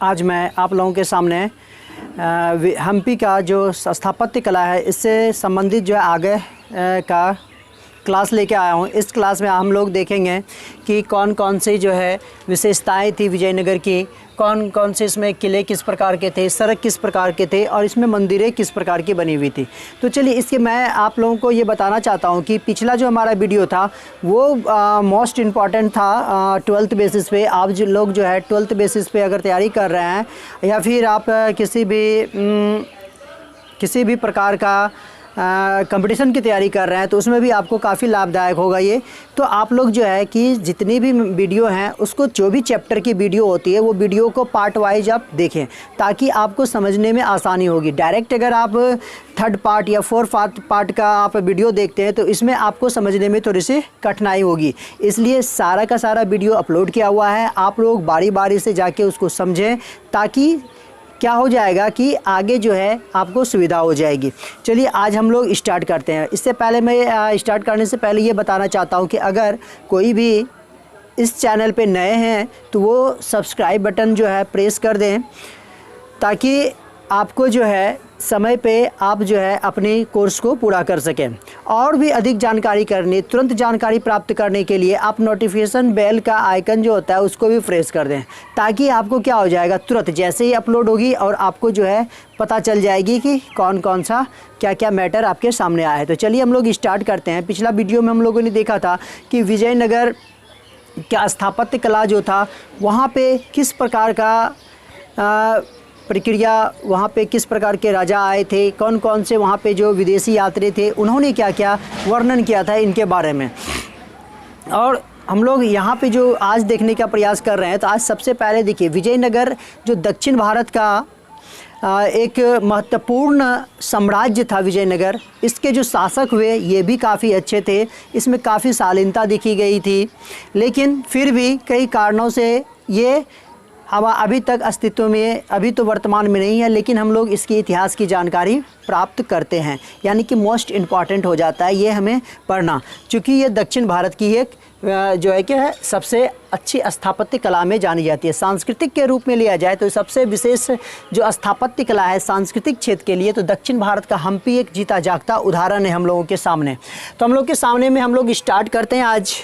आज मैं आप लोगों के सामने हम्पी का जो स्थापत्य कला है इससे संबंधित जो है आगे का क्लास लेके आया हूँ। इस क्लास में हम लोग देखेंगे कि कौन कौन सी जो है विशेषताएं थी विजयनगर की, कौन कौन से इसमें किले किस प्रकार के थे, सड़क किस प्रकार के थे और इसमें मंदिरें किस प्रकार की बनी हुई थी। तो चलिए इसके मैं आप लोगों को ये बताना चाहता हूँ कि पिछला जो हमारा वीडियो था वो मोस्ट इम्पॉर्टेंट था 12th बेसिस पे। आप जो लोग जो है 12th बेसिस पे अगर तैयारी कर रहे हैं या फिर आप किसी भी प्रकार का कंपटीशन की तैयारी कर रहे हैं तो उसमें भी आपको काफ़ी लाभदायक होगा ये। तो आप लोग जो है कि जितनी भी वीडियो हैं उसको जो भी चैप्टर की वीडियो होती है वो वीडियो को पार्ट वाइज आप देखें ताकि आपको समझने में आसानी होगी। डायरेक्ट अगर आप 3rd पार्ट या 4th पार्ट का आप वीडियो देखते हैं तो इसमें आपको समझने में थोड़ी सी कठिनाई होगी, इसलिए सारा का सारा वीडियो अपलोड किया हुआ है। आप लोग बारी बारी से जाके उसको समझें ताकि क्या हो जाएगा कि आगे जो है आपको सुविधा हो जाएगी। चलिए आज हम लोग स्टार्ट करते हैं। इससे पहले मैं स्टार्ट करने से पहले ये बताना चाहता हूँ कि अगर कोई भी इस चैनल पे नए हैं तो वो सब्सक्राइब बटन जो है प्रेस कर दें ताकि आपको जो है समय पे आप जो है अपनी कोर्स को पूरा कर सकें। और भी अधिक जानकारी करनी, तुरंत जानकारी प्राप्त करने के लिए आप नोटिफिकेशन बेल का आइकन जो होता है उसको भी प्रेस कर दें ताकि आपको क्या हो जाएगा, तुरंत जैसे ही अपलोड होगी और आपको जो है पता चल जाएगी कि कौन कौन सा क्या क्या मैटर आपके सामने आया है। तो चलिए हम लोग स्टार्ट करते हैं। पिछला वीडियो में हम लोगों ने देखा था कि विजयनगर का स्थापत्य कला जो था वहाँ पे किस प्रकार का प्रक्रिया, वहाँ पे किस प्रकार के राजा आए थे, कौन कौन से वहाँ पे जो विदेशी यात्री थे उन्होंने क्या क्या वर्णन किया था इनके बारे में। और हम लोग यहाँ पे जो आज देखने का प्रयास कर रहे हैं तो आज सबसे पहले देखिए विजयनगर जो दक्षिण भारत का एक महत्वपूर्ण साम्राज्य था विजयनगर। इसके जो शासक हुए ये भी काफ़ी अच्छे थे, इसमें काफ़ी शालीनता दिखी गई थी, लेकिन फिर भी कई कारणों से ये अभी तक अस्तित्व में, अभी तो वर्तमान में नहीं है, लेकिन हम लोग इसकी इतिहास की जानकारी प्राप्त करते हैं, यानी कि मोस्ट इम्पॉर्टेंट हो जाता है ये हमें पढ़ना, क्योंकि ये दक्षिण भारत की एक जो है कि सबसे अच्छी स्थापत्य कला में जानी जाती है। सांस्कृतिक के रूप में लिया जाए तो सबसे विशेष जो स्थापत्य कला है सांस्कृतिक क्षेत्र के लिए तो दक्षिण भारत का हम्पी एक जीता जागता उदाहरण है हम लोगों के सामने। तो हम लोग के सामने में हम लोग स्टार्ट करते हैं आज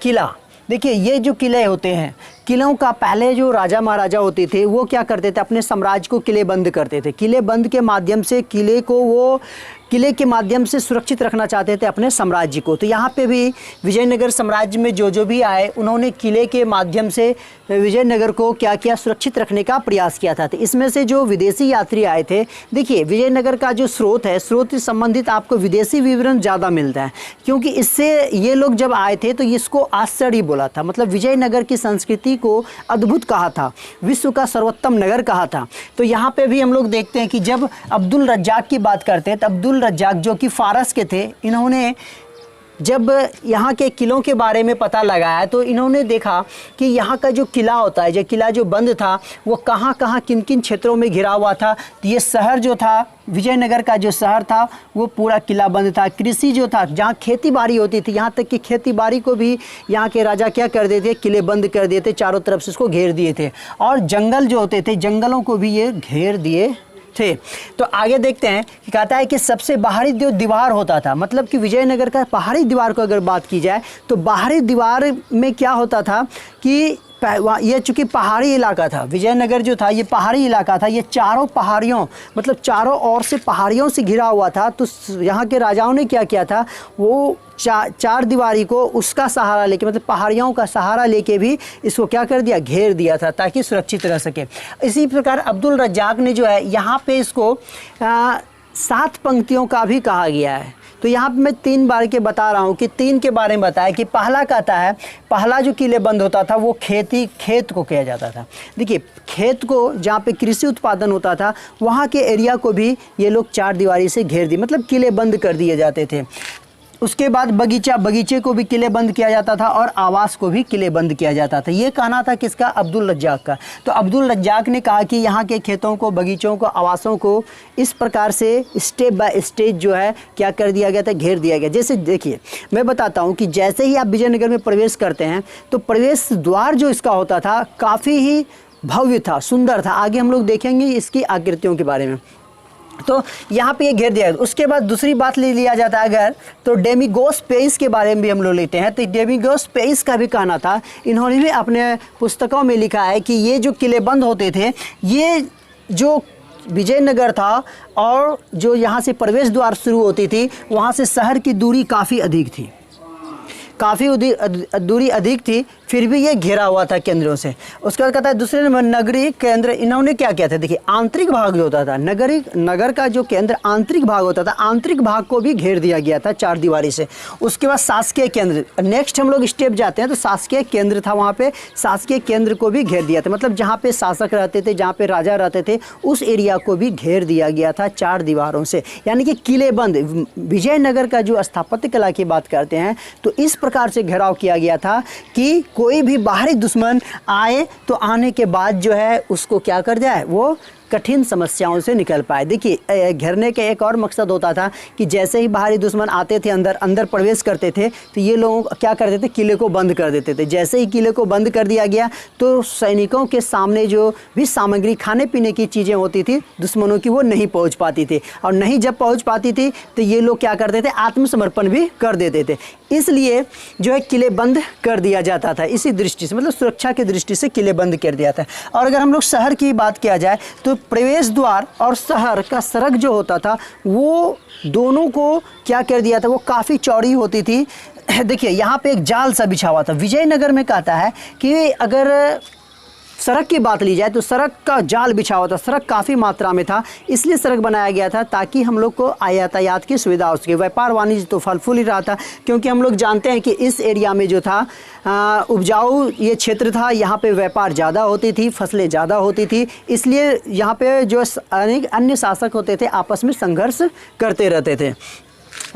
किला। देखिए ये जो किले होते हैं, किलों का पहले जो राजा महाराजा होते थे वो क्या करते थे, अपने साम्राज्य को किले बंद करते थे। किले बंद के माध्यम से किले के माध्यम से सुरक्षित रखना चाहते थे अपने साम्राज्य को। तो यहाँ पे भी विजयनगर साम्राज्य में जो भी आए उन्होंने किले के माध्यम से विजयनगर को क्या किया, सुरक्षित रखने का प्रयास किया था। तो इसमें से जो विदेशी यात्री आए थे, देखिए विजयनगर का जो स्रोत है, स्रोत से संबंधित आपको विदेशी विवरण ज़्यादा मिलता है, क्योंकि इससे ये लोग जब आए थे तो इसको आश्चर्य बोला था, मतलब विजयनगर की संस्कृति को अद्भुत कहा था, विश्व का सर्वोत्तम नगर कहा था। तो यहाँ पे भी हम लोग देखते हैं कि जब अब्दुल रज्जाक की बात करते हैं तो अब्दुल रज्जाक जो कि फारस के थे, इन्होंने जब यहाँ के किलों के बारे में पता लगाया तो इन्होंने देखा कि यहाँ का जो किला होता है, जो किला जो बंद था वो कहाँ कहाँ किन किन क्षेत्रों में घिरा हुआ था। तो ये शहर जो था, विजयनगर का जो शहर था वो पूरा किला बंद था। कृषि जो था, जहाँ खेती बाड़ी होती थी, यहाँ तक कि खेती बाड़ी को भी यहाँ के राजा क्या कर देते, किले बंद कर देते, चारों तरफ से उसको घेर दिए थे। और जंगल जो होते थे, जंगलों को भी ये घेर दिए थे। तो आगे देखते हैं कि कहता है कि सबसे बाहरी जो दीवार होता था, मतलब कि विजयनगर का बाहरी दीवार को अगर बात की जाए तो बाहरी दीवार में क्या होता था कि ये चूँकि पहाड़ी इलाका था, विजयनगर जो था ये पहाड़ी इलाका था, ये चारों पहाड़ियों मतलब चारों ओर से पहाड़ियों से घिरा हुआ था। तो यहाँ के राजाओं ने क्या किया था, वो चार दीवारी को उसका सहारा लेके, मतलब पहाड़ियों का सहारा लेके भी इसको क्या कर दिया, घेर दिया था ताकि सुरक्षित रह सके। इसी प्रकार अब्दुल रज्जाक ने जो है यहाँ पे इसको 7 पंक्तियों का भी कहा गया है। तो यहाँ पे मैं 3 बार के बता रहा हूँ कि 3 के बारे में बताया कि पहला कहता है, पहला जो किले बंद होता था वो खेत को किया जाता था। देखिए खेत को, जहाँ पे कृषि उत्पादन होता था वहाँ के एरिया को भी ये लोग 4 दीवारी से घेर दिए, मतलब किले बंद कर दिए जाते थे। उसके बाद बगीचे को भी किले बंद किया जाता था और आवास को भी किले बंद किया जाता था। ये कहना था किसका, अब्दुल रज्जाक का। तो अब्दुल रज्जाक ने कहा कि यहाँ के खेतों को, बगीचों को, आवासों को इस प्रकार से स्टेप बाय स्टेप जो है क्या कर दिया गया था, घेर दिया गया। जैसे देखिए मैं बताता हूँ कि जैसे ही आप विजयनगर में प्रवेश करते हैं तो प्रवेश द्वार जो इसका होता था काफ़ी ही भव्य था, सुंदर था। आगे हम लोग देखेंगे इसकी आकृतियों के बारे में। तो यहाँ पे ये घेर दिया। उसके बाद दूसरी बात ले लिया जाता है अगर, तो डेमिगोस पेइस के बारे में भी हम लोग लेते हैं। तो डेमिगोस पेइस का भी कहना था, इन्होंने भी अपने पुस्तकों में लिखा है कि ये जो किले बंद होते थे, ये जो विजयनगर था और जो यहाँ से प्रवेश द्वार शुरू होती थी, वहाँ से शहर की दूरी काफ़ी अधिक थी, काफ़ी दूरी अधिक थी, फिर भी ये घिरा हुआ था केंद्रों से। उसके बाद कहता है दूसरे नंबर नगरीय केंद्र, इन्होंने क्या किया था, देखिए आंतरिक भाग जो होता था, नगर का जो केंद्र आंतरिक भाग होता था, आंतरिक भाग को भी घेर दिया गया था चार दीवारी से। उसके बाद शासकीय केंद्र, नेक्स्ट हम लोग स्टेप जाते हैं, तो शासकीय केंद्र था, वहाँ पे शासकीय केंद्र को भी घेर दिया था, मतलब जहाँ पे शासक रहते थे, जहाँ पे राजा रहते थे, उस एरिया को भी घेर दिया गया था चार दीवारों से, यानी कि किलेबंद। विजयनगर का जो स्थापत्य कला की बात करते हैं, तो इस प्रकार से घेराव किया गया था कि कोई भी बाहरी दुश्मन आए तो आने के बाद जो है उसको क्या कर जाए, वो कठिन समस्याओं से निकल पाए। देखिए घेरने का एक और मकसद होता था कि जैसे ही बाहरी दुश्मन आते थे, अंदर प्रवेश करते थे, तो ये लोग क्या करते थे, किले को बंद कर देते थे। जैसे ही किले को बंद कर दिया गया तो सैनिकों के सामने जो भी सामग्री, खाने पीने की चीज़ें होती थी दुश्मनों की, वो नहीं पहुँच पाती थी, और नहीं जब पहुँच पाती थी तो ये लोग क्या करते थे, आत्मसमर्पण भी कर देते थे। इसलिए जो है किले बंद कर दिया जाता था, इसी दृष्टि से, मतलब सुरक्षा की दृष्टि से किले बंद कर दिया था। और अगर हम लोग शहर की बात किया जाए, तो प्रवेश द्वार और शहर का सड़क जो होता था, वो दोनों को क्या कर दिया था, वो काफ़ी चौड़ी होती थी। देखिए यहाँ पे एक जाल सा बिछा हुआ था। विजयनगर में कहता है कि अगर सड़क की बात ली जाए तो सड़क का जाल बिछा हुआ था, सड़क काफ़ी मात्रा में था, इसलिए सड़क बनाया गया था ताकि हम लोग को यातायात की सुविधा हो सके। व्यापार वाणिज्य तो फल फूल ही रहा था, क्योंकि हम लोग जानते हैं कि इस एरिया में जो था उपजाऊ ये क्षेत्र था, यहाँ पे व्यापार ज़्यादा होती थी, फसलें ज़्यादा होती थी, इसलिए यहाँ पे जो अनेक अन्य शासक होते थे आपस में संघर्ष करते रहते थे।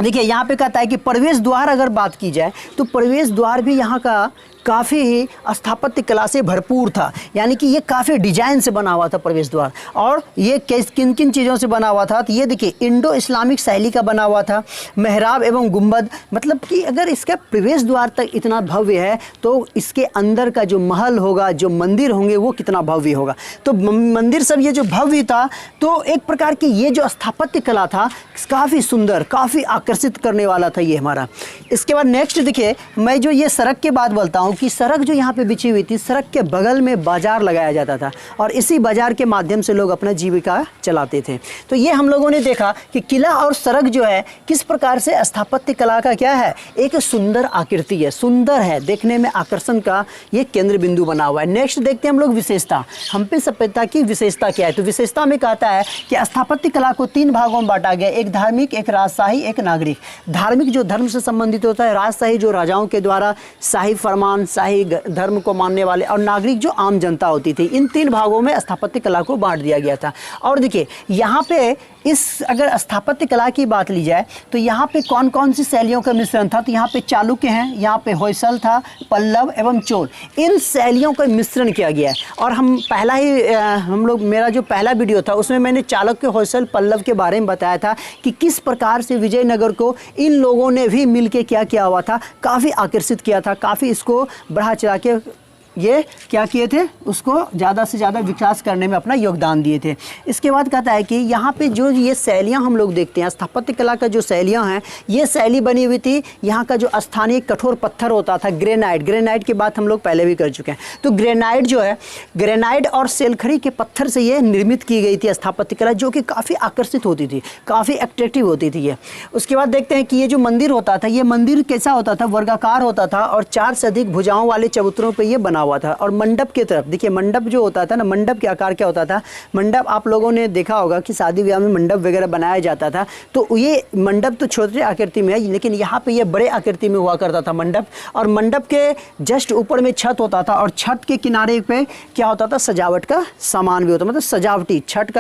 देखिए यहाँ पे कहता है कि प्रवेश द्वार अगर बात की जाए तो प्रवेश द्वार भी यहाँ का काफ़ी ही स्थापत्य कला से भरपूर था, यानी कि ये काफ़ी डिजाइन से बना हुआ था प्रवेश द्वार। और ये किन किन चीज़ों से बना हुआ था, तो ये देखिए इंडो इस्लामिक शैली का बना हुआ था, मेहराब एवं गुंबद, मतलब कि अगर इसका प्रवेश द्वार तक इतना भव्य है तो इसके अंदर का जो महल होगा, जो मंदिर होंगे, वो कितना भव्य होगा। तो मंदिर सब ये जो भव्य था, तो एक प्रकार की ये जो स्थापत्य कला था काफ़ी सुंदर, काफ़ी आकर्षित करने वाला था ये हमारा। इसके बाद नेक्स्ट देखिए, मैं जो ये सड़क के बाद बोलता हूँ कि सड़क जो यहाँ पे बिछी हुई थी, सड़क के बगल में बाजार लगाया जाता था और इसी बाजार के माध्यम से लोग अपना जीविका चलाते थे। तो ये हम लोगों ने देखा कि किला और सड़क जो है किस प्रकार से स्थापत्य कला का क्या है, एक सुंदर आकृति है, सुंदर है, देखने में आकर्षण का ये केंद्र बिंदु बना हुआ है। नेक्स्ट देखते हैं हम लोग विशेषता, हम्पी सभ्यता की विशेषता क्या है। तो विशेषता में कहता है कि स्थापत्य कला को तीन भागों में बांटा गया, एक धार्मिक, एक राजशाही, एक नागरिक। धार्मिक जो धर्म से संबंधित होता है, राजशाही जो राजाओं के द्वारा शाही फरमान, शाही धर्म को मानने वाले, और नागरिक जो आम जनता होती थी। इन तीन भागों में स्थापत्य कला को बांट दिया गया था। और देखिए यहाँ पे इस अगर स्थापत्य कला की बात ली जाए तो यहाँ पे कौन कौन सी शैलियों का मिश्रण था, तो यहाँ पे चालुक्य हैं, यहाँ पे होयसल था, पल्लव एवं चोल, इन शैलियों का मिश्रण किया गया है। और हम पहला ही हम लोग मेरा जो पहला वीडियो था उसमें मैंने चालुक्य, होयसल, पल्लव के बारे में बताया था कि किस प्रकार से विजयनगर को इन लोगों ने भी मिलके क्या किया हुआ था, काफ़ी आकर्षित किया था, काफ़ी इसको बढ़ा चढ़ा के ये क्या किए थे, उसको ज़्यादा से ज़्यादा विकास करने में अपना योगदान दिए थे। इसके बाद कहता है कि यहाँ पे जो ये शैलियाँ हम लोग देखते हैं, स्थापत्य कला का जो शैलियाँ हैं, ये शैली बनी हुई थी यहाँ का जो स्थानीय कठोर पत्थर होता था, ग्रेनाइट। ग्रेनाइट की बात हम लोग पहले भी कर चुके हैं। तो ग्रेनाइट जो है, ग्रेनाइट और सेलखड़ी के पत्थर से ये निर्मित की गई थी स्थापत्य कला, जो कि काफ़ी आकर्षित होती थी, काफ़ी एट्रैक्टिव होती थी ये। उसके बाद देखते हैं कि ये जो मंदिर होता था, ये मंदिर कैसा होता था, वर्गाकार होता था और 4 से अधिक भुजाओं वाले चबूतरों पर यह बना हुआ था। और मंडप की तरफ देखिए, मंडप जो होता था ना, मंडप के आकार क्या होता था, मंडप आप लोगों ने देखा होगा कि शादी ब्याह में मंडप वगैरह बनाया जाता था। तो ये मंडप तो छोटे आकृति में है, लेकिन यहाँ पे ये बड़े आकृति में हुआ करता था मंडप। और मंडप के जस्ट ऊपर में छत होता था और छत के किनारे पे क्या होता था, सजावट का सामान भी होता, मतलब सजावटी छत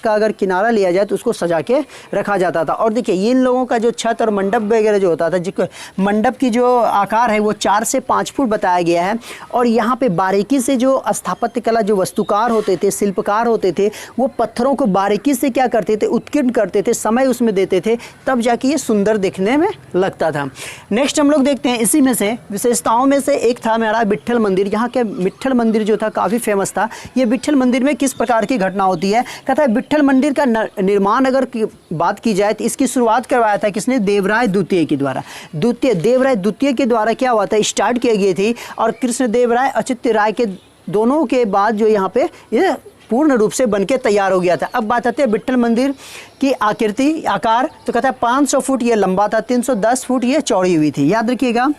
का अगर किनारा लिया जाए तो उसको सजा के रखा जाता था। और देखिए इन लोगों का जो छत और मंडप वगैरह जो होता था, जिसको मंडप की जो आकार है वो 4 से 5 फुट बताया गया है। और यहाँ पे बारीकी से जो स्थापत्य कला, जो वास्तुकार होते थे, शिल्पकार होते थे, वो पत्थरों को बारीकी से क्या करते थे, उत्कीर्ण करते थे, समय उसमें देते थे, तब जाके ये सुंदर दिखने में लगता था। नेक्स्ट हम लोग देखते हैं, इसी में से विशेषताओं में से एक था हमारा विट्ठल मंदिर। यहाँ के विट्ठल मंदिर जो था काफ़ी फेमस था। ये विट्ठल मंदिर में किस प्रकार की घटना होती है, कहता है विट्ठल मंदिर का निर्माण अगर बात की जाए तो इसकी शुरुआत करवाया था किसने, देवराय द्वितीय के द्वारा। देवराय द्वितीय के द्वारा क्या हुआ था, स्टार्ट की गई थी, और कृष्णदेव राय, अच्युत राय के दोनों के बाद जो यहाँ पे ये पूर्ण रूप से बनके तैयार हो गया था। अब बात आती है विट्ठल मंदिर की आकृति, आकार, तो कहता है 500 फुट ये लंबा था, 310 फुट ये चौड़ी हुई थी। याद रखिएगा,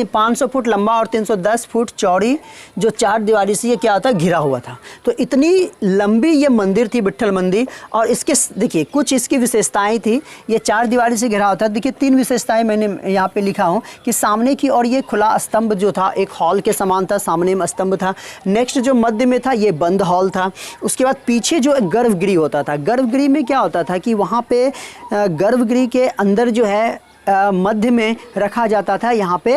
500 फुट लंबा और 310 फुट चौड़ी जो चार दीवारी से ये क्या होता है, घिरा हुआ था। तो इतनी लंबी ये मंदिर थी विट्ठल मंदिर। और इसके देखिए कुछ इसकी विशेषताएं थी। ये चार दीवारी से घिरा होता है। देखिए 3 विशेषताएं मैंने यहाँ पे लिखा हूँ कि सामने की और ये खुला स्तंभ जो था एक हॉल के समान था, सामने में स्तंभ था। नेक्स्ट जो मध्य में था ये बंद हॉल था। उसके बाद पीछे जो गर्भगृह होता था, गर्भगृह में क्या होता था कि वहाँ पे गर्भगृह के अंदर जो है मध्य में रखा जाता था यहाँ पे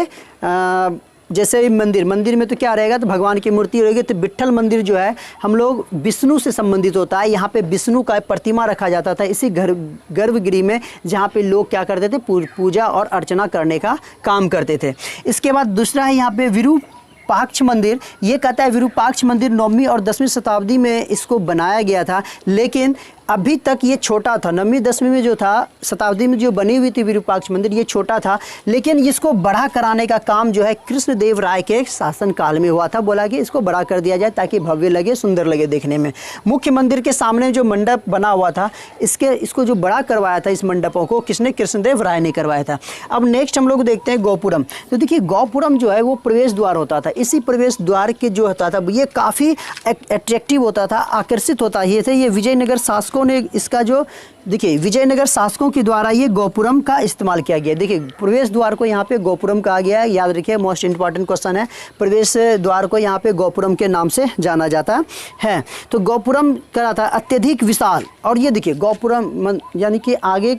जैसे मंदिर में तो क्या रहेगा, तो भगवान की मूर्ति रहेगी। तो विट्ठल मंदिर जो है हम लोग विष्णु से संबंधित होता है। यहाँ पे विष्णु का प्रतिमा रखा जाता था इसी गर्भगृह में, जहाँ पे लोग क्या करते थे, पूजा और अर्चना करने का काम करते थे। इसके बाद दूसरा है यहाँ पे विरूपाक्ष मंदिर। ये कहता है विरूपाक्ष मंदिर 9वीं और 10वीं शताब्दी में इसको बनाया गया था, लेकिन अभी तक ये छोटा था। 9वीं 10वीं में जो था शताब्दी में जो बनी हुई थी विरूपाक्ष मंदिर, ये छोटा था, लेकिन इसको बड़ा कराने का काम जो है कृष्णदेव राय के शासन काल में हुआ था। बोला कि इसको बड़ा कर दिया जाए ताकि भव्य लगे, सुंदर लगे देखने में। मुख्य मंदिर के सामने जो मंडप बना हुआ था इसको जो बड़ा करवाया था, इस मंडपों को किसने, कृष्णदेव राय ने करवाया था। अब नेक्स्ट हम लोग देखते हैं गौपुरम। तो देखिए गौपुरम जो है वो प्रवेश द्वार होता था। इसी प्रवेश द्वार के जो होता था ये काफ़ी अट्रैक्टिव होता था, आकर्षित होता ये थे। ये विजयनगर शासकों ने इसका जो देखिए विजयनगर शासकों के द्वारा ये गोपुरम का इस्तेमाल किया गया। देखिए प्रवेश द्वार को यहाँ पे गोपुरम कहा गया है। याद रखिए, मोस्ट इंपॉर्टेंट क्वेश्चन है। प्रवेश द्वार को यहाँ पे गोपुरम के नाम से जाना जाता है। तो गोपुरम क्या था, अत्यधिक विशाल। और ये देखिए गोपुरम यानी कि आगे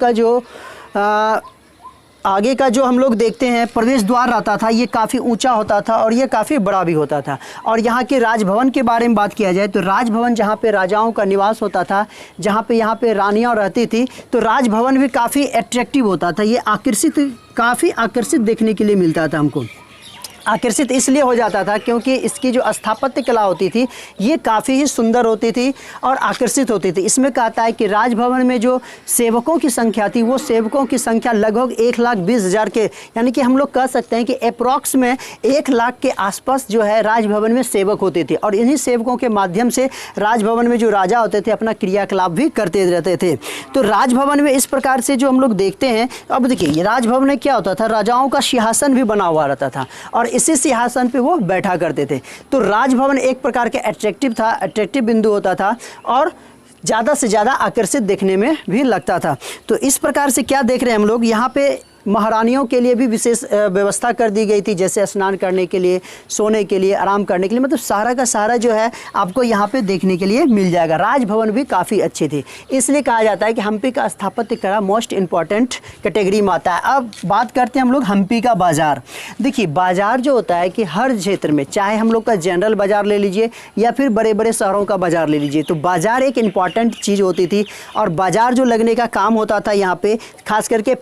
का जो हम लोग देखते हैं प्रवेश द्वार रहता था, ये काफ़ी ऊंचा होता था और ये काफ़ी बड़ा भी होता था। और यहाँ के राजभवन के बारे में बात किया जाए तो राजभवन जहाँ पे राजाओं का निवास होता था, जहाँ पे यहाँ पे रानियाँ रहती थी, तो राजभवन भी काफ़ी अट्रैक्टिव होता था। ये काफ़ी आकर्षित देखने के लिए मिलता था हमको। आकर्षित इसलिए हो जाता था क्योंकि इसकी जो स्थापत्य कला होती थी ये काफ़ी ही सुंदर होती थी और आकर्षित होती थी। इसमें कहता है कि राजभवन में जो सेवकों की संख्या थी वो सेवकों की संख्या लगभग 1,20,000 के, यानी कि हम लोग कह सकते हैं कि अप्रॉक्स में 1 लाख के आसपास जो है राजभवन में सेवक होते थे। और इन्हीं सेवकों के माध्यम से राजभवन में जो राजा होते थे अपना क्रियाकलाप भी करते रहते थे। तो राजभवन में इस प्रकार से जो हम लोग देखते हैं, अब देखिए राजभवन में क्या होता था, राजाओं का सिंहासन भी बना हुआ रहता था और इसी सिंहासन पे वो बैठा करते थे। तो राजभवन एक प्रकार के अट्रैक्टिव बिंदु होता था और ज़्यादा से ज़्यादा आकर्षित देखने में भी लगता था। तो इस प्रकार से क्या देख रहे हैं हम लोग, यहाँ पे महारानियों के लिए भी विशेष व्यवस्था कर दी गई थी, जैसे स्नान करने के लिए, सोने के लिए, आराम करने के लिए, मतलब सारा का सारा जो है आपको यहाँ पे देखने के लिए मिल जाएगा। राजभवन भी काफ़ी अच्छी थी, इसलिए कहा जाता है कि हम्पी का स्थापत्य कला मोस्ट इम्पॉर्टेंट कैटेगरी में आता है। अब बात करते हैं हम लोग हम्पी का बाज़ार। देखिए बाज़ार जो होता है कि हर क्षेत्र में, चाहे हम लोग का जनरल बाज़ार ले लीजिए या फिर बड़े बड़े शहरों का बाज़ार ले लीजिए, तो बाज़ार एक इम्पॉर्टेंट चीज़ होती थी। और बाज़ार जो लगने का काम होता था यहाँ पे, खास करके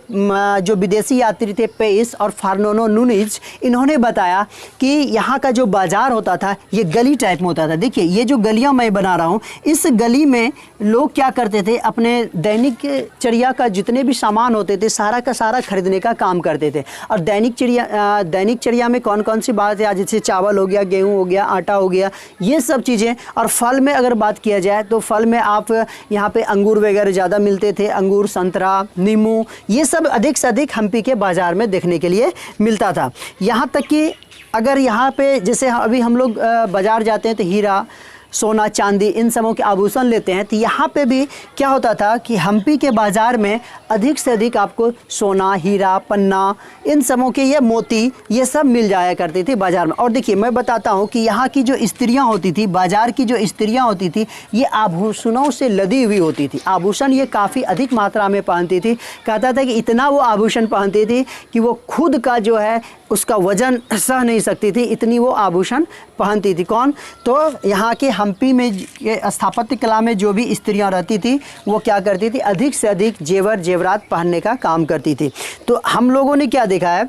जो विदेशी यात्री थे पेइस और फार्नोनो नूनीज, इन्होंने बताया कि यहाँ का जो बाजार होता था ये गली टाइप में होता था। देखिए ये जो गलियाँ मैं बना रहा हूँ, इस गली में लोग क्या करते थे, अपने दैनिक चर्या का जितने भी सामान होते थे सारा का सारा खरीदने का काम करते थे। और दैनिक चर्या में कौन कौन सी बात है, जैसे चावल हो गया, गेहूँ हो गया, आटा हो गया, ये सब चीज़ें। और फल में अगर बात किया जाए तो फल में आप यहाँ पे अंगूर वगैरह ज़्यादा मिलते थे, अंगूर, संतरा, नींबू, ये सब अधिक से अधिक हम्पी के बाजार में देखने के लिए मिलता था। यहाँ तक कि अगर यहाँ पे जैसे अभी हम लोग बाजार जाते हैं तो हीरा, सोना, चांदी, इन सबों के आभूषण लेते हैं, तो यहाँ पे भी क्या होता था कि हम्पी के बाज़ार में अधिक से अधिक आपको सोना, हीरा, पन्ना, इन सबों के ये मोती, ये सब मिल जाया करती थी बाज़ार में। और देखिए मैं बताता हूँ कि यहाँ की जो स्त्रियाँ होती थी, बाज़ार की जो स्त्रियाँ होती थी, ये आभूषणों से लदी हुई होती थी। आभूषण ये काफ़ी अधिक मात्रा में पहनती थी। कहता था कि इतना वो आभूषण पहनती थी कि वो खुद का जो है उसका वज़न सह नहीं सकती थी, इतनी वो आभूषण पहनती थी। कौन? तो यहाँ के हम्पी में स्थापत्य कला में जो भी स्त्रियाँ रहती थी वो क्या करती थी, अधिक से अधिक जेवर जेवरात पहनने का काम करती थी। तो हम लोगों ने क्या देखा है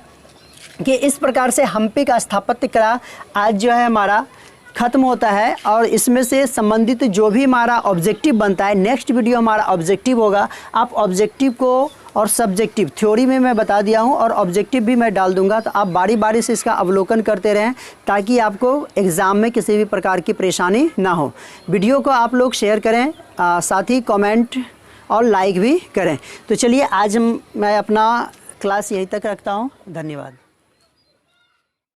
कि इस प्रकार से हम्पी का स्थापत्य कला आज जो है हमारा ख़त्म होता है, और इसमें से संबंधित जो भी हमारा ऑब्जेक्टिव बनता है, नेक्स्ट वीडियो हमारा ऑब्जेक्टिव होगा। आप ऑब्जेक्टिव को और सब्जेक्टिव थ्योरी में मैं बता दिया हूँ और ऑब्जेक्टिव भी मैं डाल दूंगा, तो आप बारी बारी से इसका अवलोकन करते रहें ताकि आपको एग्ज़ाम में किसी भी प्रकार की परेशानी ना हो। वीडियो को आप लोग शेयर करें, साथ ही कमेंट और लाइक भी करें। तो चलिए आज मैं अपना क्लास यहीं तक रखता हूँ। धन्यवाद।